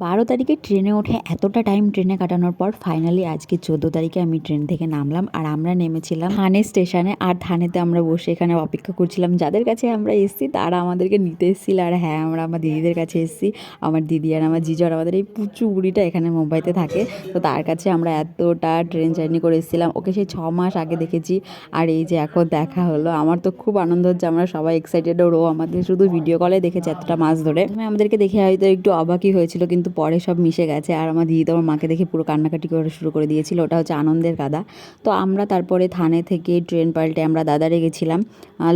12 তারিখে ট্রেনে উঠে এতটা টাইম ট্রেনে কাটানোর পর ফাইনালি আজকে 14 তারিখে আমি ট্রেন থেকে নামলাম। আর আমরা নেমেছিলাম থানে স্টেশনে। আর থানেতে আমরা বসে এখানে অপেক্ষা করছিলাম। যাদের কাছে আমরা এসেছি তারা আমাদেরকে নিতে এসেছিল। আর হ্যাঁ, আমরা আমার দিদিদের কাছে এসেছি। আমার দিদি আর আমার জিজু আর আমাদের এই পুচু বুড়িটা এখানে মুম্বাইতে থাকে। তো তার কাছে আমরা এতটা ট্রেন জার্নি করে এসেছিলাম। ওকে সেই 6 মাস আগে দেখেছি। আর এই যে এখন দেখা হলো, আমার তো খুব আনন্দ হচ্ছে। আমরা সবাই এক্সাইটেড। ও আমাদের শুধু ভিডিও কলে দেখেছে এতটা মাস ধরে। আমাদেরকে দেখে হয়তো একটু অবাকই হয়েছিল, কিন্তু পরে সব মিশে গেছে। আর আমার দিদি তো আমার মাকে দেখে পুরো কান্নাকাটি করে শুরু করে দিয়েছিল। ওটা হচ্ছে আনন্দের কাদা। তো আমরা তারপরে থানে থেকে ট্রেন পাল্টে আমরা দাদারে গেছিলাম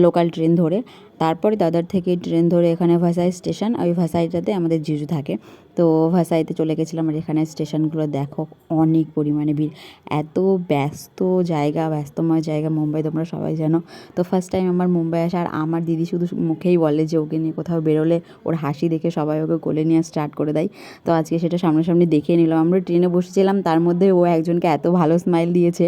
লোকাল ট্রেন ধরে। তারপরে দাদার থেকে ট্রেন ধরে এখানে ভাসাই স্টেশন, ওই ভাসাইটাতে আমাদের জিজু থাকে। তো ভাসাইতে চলে গেছিলাম। আর এখানে স্টেশনগুলো দেখো, অনেক পরিমাণে ভিড়। এত ব্যস্ত জায়গা, ব্যস্তময় জায়গা মুম্বাই, তোমরা সবাই জানো। তো ফার্স্ট টাইম আমার মুম্বাই আসা। আর আমার দিদি শুধু মুখেই বলে যে ওকে নিয়ে কোথাও বেরোলে ওর হাসি দেখে সবাই ওকে কোলে নিয়ে স্টার্ট করে দেয়। তো আজকে সেটা সামনাসামনি দেখে নিলাম। আমরা ট্রেনে বসেছিলাম, তার মধ্যে ও একজনকে এত ভালো স্মাইল দিয়েছে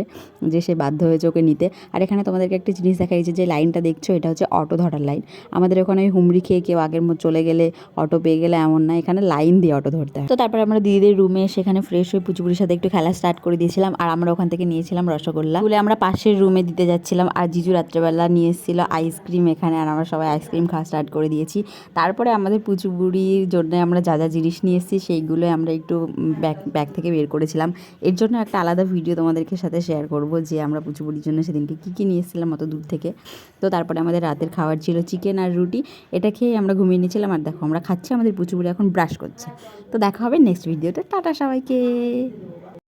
যে সে বাধ্য হয়েছে ওকে নিতে। আর এখানে তোমাদেরকে একটা জিনিস দেখাই, যে লাইনটা দেখছো এটা হচ্ছে অটো ধরার লাইন। আমাদের ওখানে ওই হুমড়ি খেয়ে কেউ আগের মতো চলে গেলে অটো পেয়ে গেলে এমন না, এখানে লাইন দিয়ে অটো ধরতে হয়। তো তারপরে আমরা দিদিদের রুমে সেখানে ফ্রেশ হয়ে পুচুপুরির সাথে একটু খেলা স্টার্ট করে দিয়েছিলাম। আর আমরা ওখান থেকে নিয়েছিলাম রসগোল্লা। বলে আমরা পাশের রুমে দিতে যাচ্ছিলাম। আর জিজু রাত্রেবেলা নিয়ে এসেছিল আইসক্রিম এখানে। আর আমরা সবাই আইসক্রিম খাওয়া স্টার্ট করে দিয়েছি। তারপরে আমাদের পুচুপুরির জন্য আমরা যা যা জিনিস নিয়ে এসেছি সেইগুলো আমরা একটু ব্যাগ থেকে বের করেছিলাম। এর জন্য একটা আলাদা ভিডিও তোমাদেরকে সাথে শেয়ার করব, যে আমরা পুচুপুরির জন্য সেদিনকে কী নিয়ে এসেছিলাম অত দূর থেকে। তো তারপরে আমাদের রাতের খাবার ছিল চিকেন আর রুটি। এটা খেয়ে আমরা ঘুমিয়ে নিয়েছিলাম। আর দেখো আমরা খাচ্ছি, আমাদের পুচুপুরি এখন ব্রাশ করছে। তো দেখা হবে নেক্সট ভিডিওতে। টাটা সবাইকে।